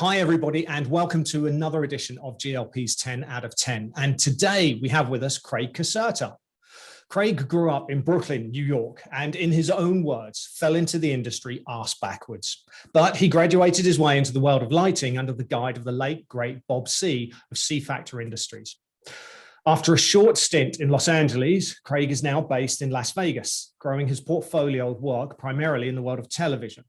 Hi, everybody, and welcome to another edition of GLP's 10 out of 10. And today we have with us Craig Caserta. Craig grew up in Brooklyn, New York, and in his own words, fell into the industry arse backwards. But he graduated his way into the world of lighting under the guide of the late, great Bob C. of C Factor Industries. After a short stint in Los Angeles, Craig is now based in Las Vegas, growing his portfolio of work primarily in the world of television.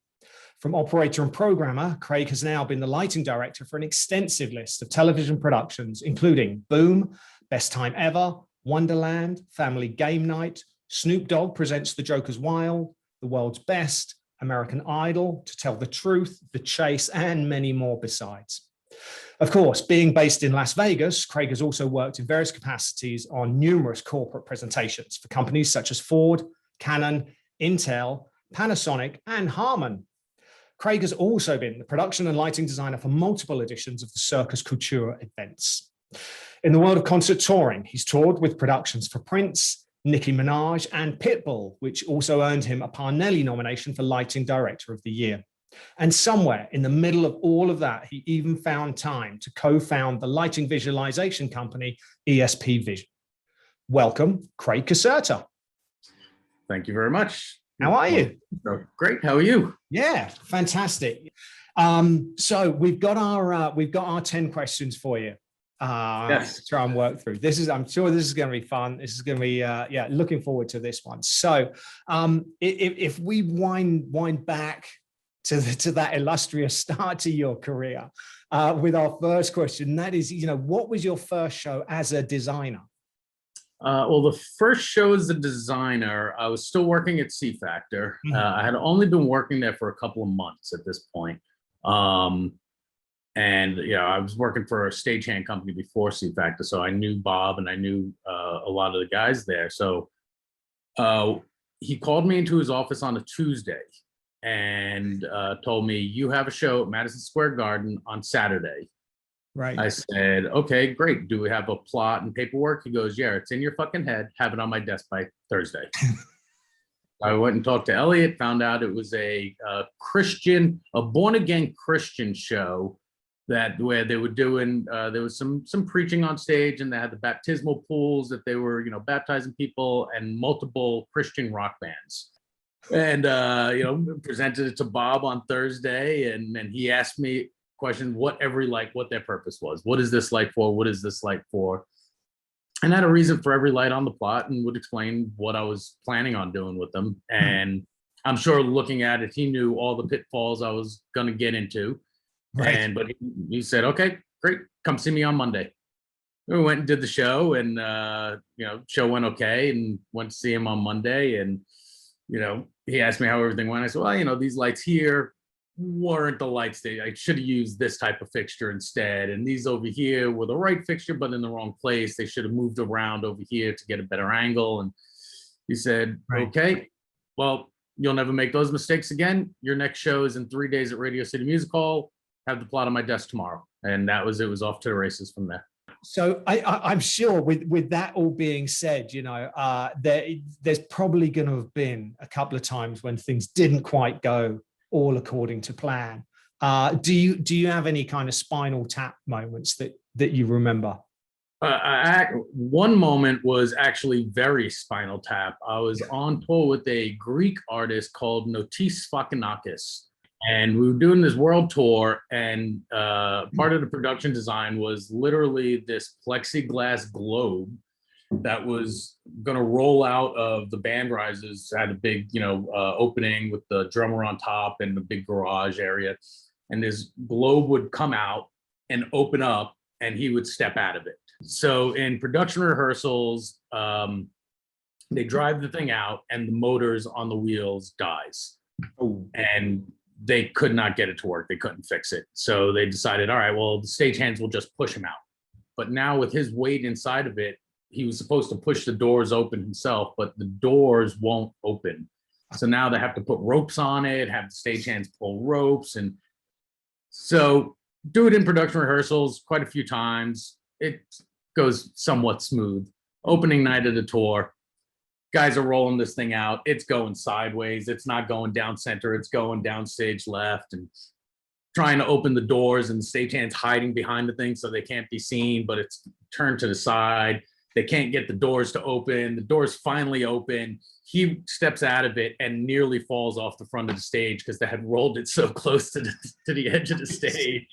From operator and programmer, Craig has now been the lighting director for an extensive list of television productions, including Boom, Best Time Ever, Wonderland, Family Game Night, Snoop Dogg Presents The Joker's Wild, The World's Best, American Idol, To Tell the Truth, The Chase, and many more besides. Of course, being based in Las Vegas, Craig has also worked in various capacities on numerous corporate presentations for companies such as Ford, Canon, Intel, Panasonic, and Harman. Craig has also been the production and lighting designer for multiple editions of the Circus Couture events. In the world of concert touring, he's toured with productions for Prince, Nicki Minaj, and Pitbull, which also earned him a Parnelli nomination for Lighting Director of the Year. And somewhere in the middle of all of that, he even found time to co-found the lighting visualization company, ESP Vision. Welcome, Craig Caserta. Thank you very much. How are you? Great. How are you? Yeah, fantastic. So we've got our 10 questions for you. Yes. To try and work through. I'm sure this is going to be fun. This is going to be looking forward to this one. So if we wind back to that illustrious start to your career with our first question, that is, what was your first show as a designer? Well, the first show as a designer, I was still working at C Factor. I had only been working there for a couple of months at this point. And I was working for a stagehand company before C Factor, so I knew Bob and I knew a lot of the guys there. So he called me into his office on a Tuesday and told me, "You have a show at Madison Square Garden on Saturday." Right. I said, "Okay, great. Do we have a plot and paperwork?" He goes, "Yeah, it's in your fucking head. Have it on my desk by Thursday." I went and talked to Elliot, found out it was a born-again Christian show where they were doing, there was some preaching on stage, and they had the baptismal pools that they were, baptizing people, and multiple Christian rock bands. And, presented it to Bob on Thursday, and he asked me questions, what their purpose was. What is this light for? What is this light for? And I had a reason for every light on the plot and would explain what I was planning on doing with them. And I'm sure looking at it, he knew all the pitfalls I was going to get into. Right. But he said, "Okay, great. Come see me on Monday." We went and did the show, and, show went okay, and went to see him on Monday. And, he asked me how everything went. I said, "Well, these lights here weren't the lights I should have used this type of fixture instead. And these over here were the right fixture, but in the wrong place. They should have moved around over here to get a better angle." And he said, "Right. Okay, well, you'll never make those mistakes again. Your next show is in 3 days at Radio City Music Hall. Have the plot on my desk tomorrow." And it was off to the races from there. So I'm sure with that all being said, there's probably going to have been a couple of times when things didn't quite go all according to plan. Do you have any kind of Spinal Tap moments that you remember? One moment was actually very Spinal Tap. I was on tour with a Greek artist called Notis Fakinakis, and we were doing this world tour, and part of the production design was literally this plexiglass globe that was going to roll out of the band risers. Had a big, opening with the drummer on top and the big garage area. And this globe would come out and open up, and he would step out of it. So in production rehearsals, they drive the thing out, and the motors on the wheels dies. And they could not get it to work. They couldn't fix it. So they decided, all right, well, the stagehands will just push him out. But now with his weight inside of it, he was supposed to push the doors open himself, but the doors won't open. So now they have to put ropes on it, have the stagehands pull ropes. And so do it in production rehearsals quite a few times. It goes somewhat smooth. Opening night of the tour, guys are rolling this thing out. It's going sideways. It's not going down center. It's going down stage left. And trying to open the doors and the stagehand's hiding behind the thing so they can't be seen, but it's turned to the side. They can't get the doors to open. The doors finally open. He steps out of it and nearly falls off the front of the stage because they had rolled it so close to the edge of the stage.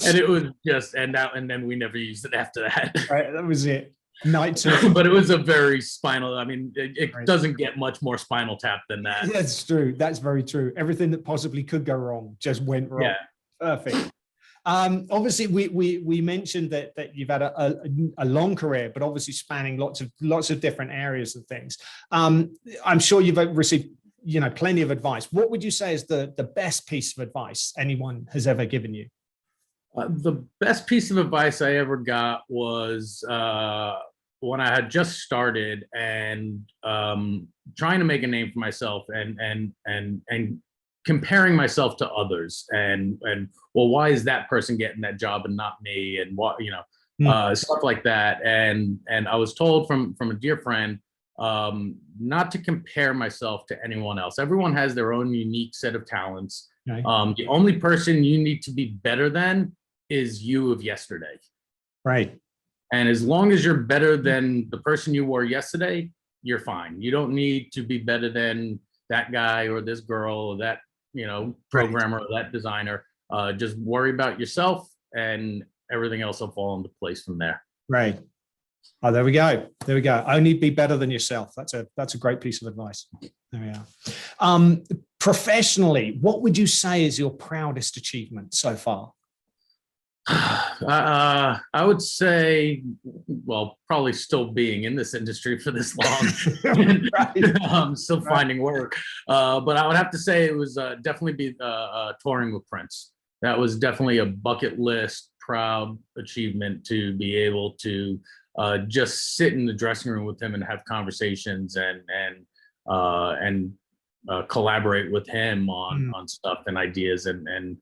And it was just, and then we never used it after that. Right, that was it. Night two. But it was a very spinal, I mean, it doesn't get much more Spinal Tap than that. That's true. That's very true. Everything that possibly could go wrong just went wrong. Yeah. Perfect. Obviously, we mentioned that you've had a long career, but obviously spanning lots of different areas and things. I'm sure you've received, plenty of advice. What would you say is the best piece of advice anyone has ever given you? The best piece of advice I ever got was when I had just started and trying to make a name for myself and comparing myself to others and well, why is that person getting that job and not me, and what, stuff like that. And I was told from a dear friend not to compare myself to anyone else. Everyone has their own unique set of talents. Okay. The only person you need to be better than is you of yesterday. Right. And as long as you're better than the person you were yesterday, you're fine. You don't need to be better than that guy or this girl or that, programmer or that designer. Just worry about yourself and everything else will fall into place from there. Right. Oh, there we go. There we go. Only be better than yourself. That's a great piece of advice. There we are. Professionally, what would you say is your proudest achievement so far? I would say, well, probably still being in this industry for this long. I'm still finding work. But I would have to say it was definitely be touring with Prince. That was definitely a bucket list, proud achievement to be able to just sit in the dressing room with him and have conversations and collaborate with him on stuff and ideas and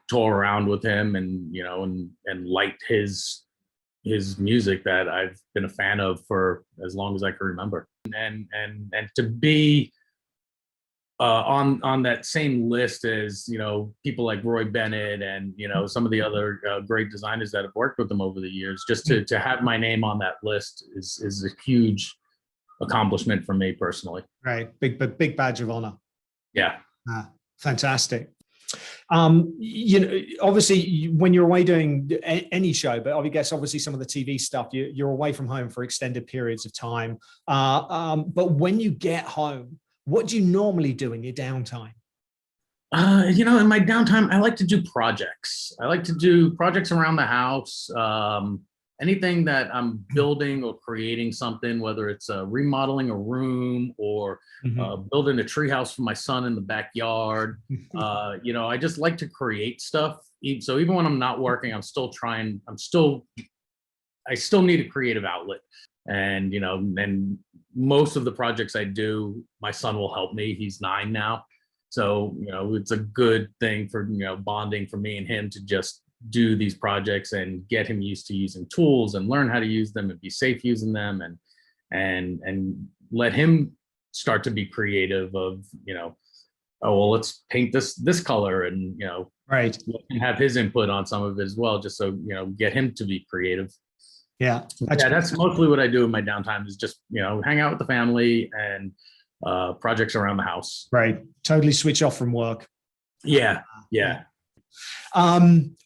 tour around with him and light his music that I've been a fan of for as long as I can remember. And to be on that same list as, people like Roy Bennett and, some of the other great designers that have worked with him over the years, just to have my name on that list is a huge accomplishment for me personally. Right. Big badge of honor. Yeah. Fantastic. Obviously when you're away doing any show, but I guess obviously some of the TV stuff, you're away from home for extended periods of time. But when you get home, what do you normally do in your downtime? In my downtime, I like to do projects. I like to do projects around the house. Anything that I'm building or creating something, whether it's remodeling a room or building a treehouse for my son in the backyard. I just like to create stuff. So even when I'm not working, I still need a creative outlet. And, and most of the projects I do, my son will help me. He's 9 now. So, it's a good thing for, bonding for me and him to just do these projects and get him used to using tools and learn how to use them and be safe using them and let him start to be creative of, oh, well, let's paint this color and, right. And have his input on some of it as well, just so, get him to be creative. Yeah. That's mostly what I do in my downtime is just, hang out with the family and projects around the house. Right. Totally switch off from work. Yeah. Yeah.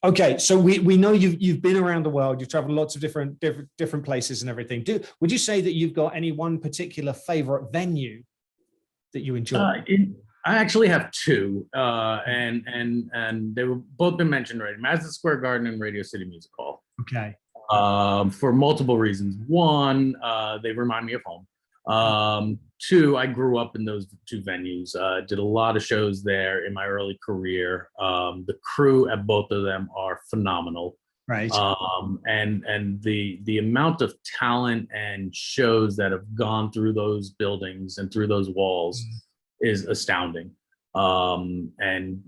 Okay, so we know you've been around the world, you've traveled lots of different places and everything. Would you say that you've got any one particular favorite venue that you enjoy? I actually have 2, and they were both been mentioned already: Madison Square Garden and Radio City Music Hall. Okay. For multiple reasons. One, they remind me of home. 2, I grew up in those 2 venues, did a lot of shows there in my early career. The crew at both of them are phenomenal. Right. And the amount of talent and shows that have gone through those buildings and through those walls is astounding. And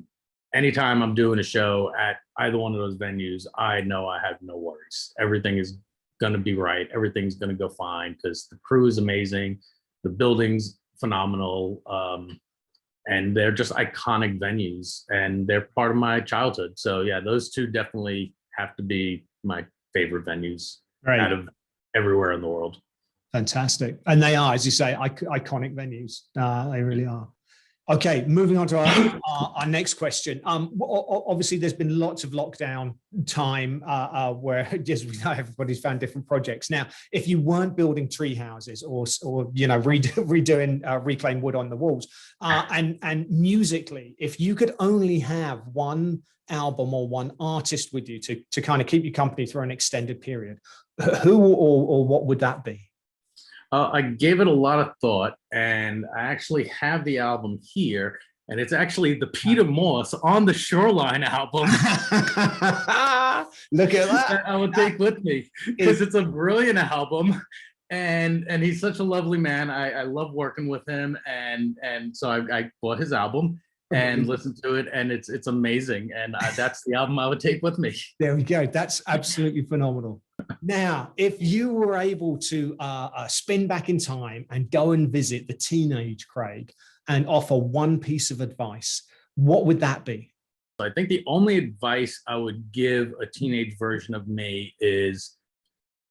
anytime I'm doing a show at either one of those venues, I know I have no worries. Everything is going to be right. Everything's going to go fine because the crew is amazing. The building's phenomenal. and they're just iconic venues, and they're part of my childhood. So yeah, those two definitely have to be my favorite venues out of everywhere in the world. Fantastic. And they are, as you say, iconic venues. They really are. Okay, moving on to our next question. Obviously, there's been lots of lockdown time where just we know everybody's found different projects. Now, if you weren't building tree houses or redoing reclaimed wood on the walls, and musically, if you could only have one album or one artist with you to kind of keep you company through an extended period, who or what would that be? I gave it a lot of thought, and I actually have the album here, and it's actually the Peter Moss On the Shoreline album. Look at that. I would take with me, because it's a brilliant album, and he's such a lovely man. I love working with him, and so I bought his album and listened to it, and it's amazing, and that's the album I would take with me. There we go. That's absolutely phenomenal. Now, if you were able to spin back in time and go and visit the teenage Craig and offer one piece of advice, what would that be? I think the only advice I would give a teenage version of me is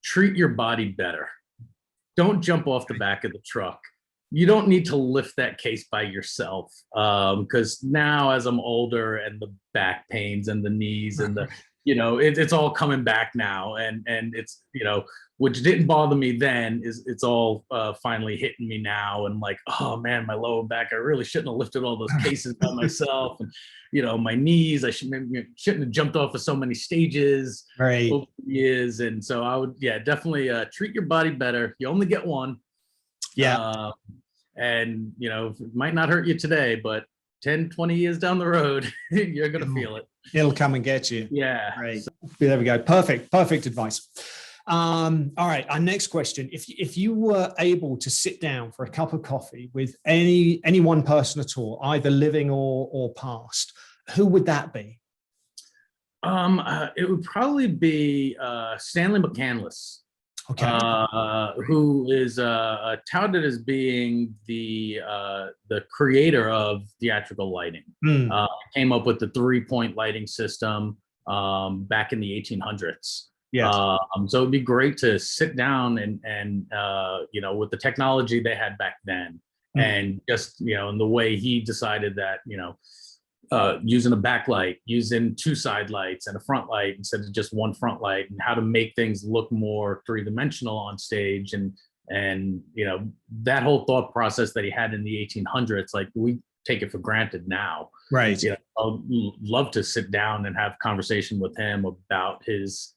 treat your body better. Don't jump off the back of the truck. You don't need to lift that case by yourself, because now as I'm older and the back pains and the knees and the it's all coming back now, and it's which didn't bother me then, it's all finally hitting me now, and like, oh man, my lower back, I really shouldn't have lifted all those cases by myself, and my knees, I shouldn't have jumped off of so many stages over the years. And so I would definitely treat your body better. You only get one. And it might not hurt you today, but 10, 20 years down the road, you're going to feel it. It'll come and get you. Yeah. Great. There we go. Perfect advice. All right. Our next question. If you were able to sit down for a cup of coffee with any one person at all, either living or past, who would that be? It would probably be Stanley McCandless. Okay. Who is touted as being the creator of theatrical lighting. Came up with the 3-point lighting system back in the 1800s. Yeah. So it'd be great to sit down and with the technology they had back then, and just in the way he decided that using a backlight, using 2 side lights and a front light instead of just one front light, and how to make things look more 3-dimensional on stage, and that whole thought process that he had in the 1800s, like we take it for granted now. Right. I'd love to sit down and have conversation with him about his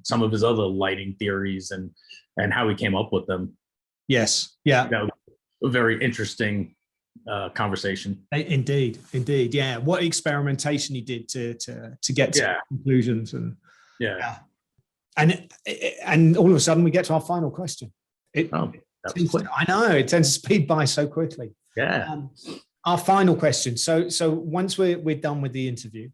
some of his other lighting theories and how he came up with them. Yes. Yeah. That was a very interesting conversation. Indeed. Yeah. What experimentation he did to get to conclusions, and and all of a sudden we get to our final question. I know it tends to speed by so quickly. Yeah. Our final question. So once we're done with the interview,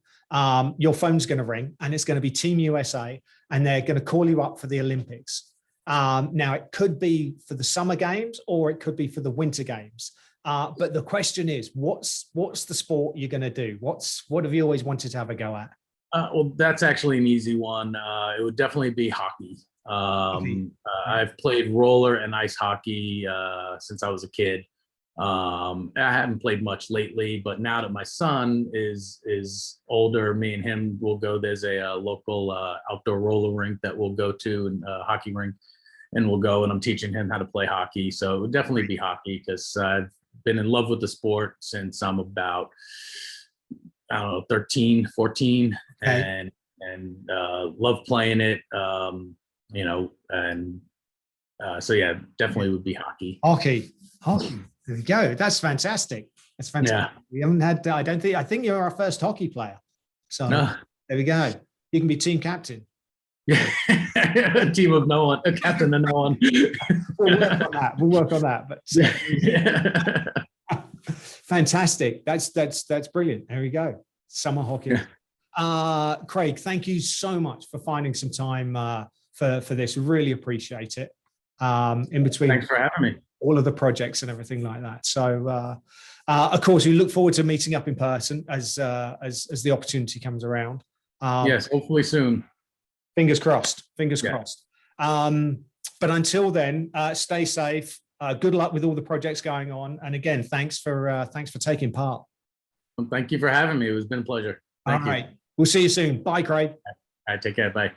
your phone's going to ring, and it's going to be Team USA, and they're going to call you up for the Olympics. Now it could be for the Summer Games, or it could be for the Winter Games. But the question is, what's the sport you're going to do? What have you always wanted to have a go at? Well, that's actually an easy one. It would definitely be hockey. I've played roller and ice hockey since I was a kid. I haven't played much lately, but now that my son is older, me and him will go. There's a local outdoor roller rink that we'll go to, and hockey rink, and we'll go, and I'm teaching him how to play hockey. So it would definitely be hockey, because I've been in love with the sport since I'm about 13, 14, and love playing it. So yeah, definitely would be hockey. Hockey. There we go. That's fantastic. That's fantastic. Yeah. We haven't had. I think you're our first hockey player. So there we go. You can be team captain. A team of no one, a captain of no one. We'll work on that. But fantastic. That's brilliant. There we go. Summer hockey. Craig, thank you so much for finding some time for this. Really appreciate it. In between, thanks for having me. all of the projects and everything like that. So, of course, we look forward to meeting up in person as the opportunity comes around. Yes, hopefully soon. Fingers crossed. Fingers crossed. But until then, stay safe. Good luck with all the projects going on. And again, thanks for taking part. Well, thank you for having me. It's been a pleasure. Thank you. All right. We'll see you soon. Bye, Craig. All right, take care. Bye.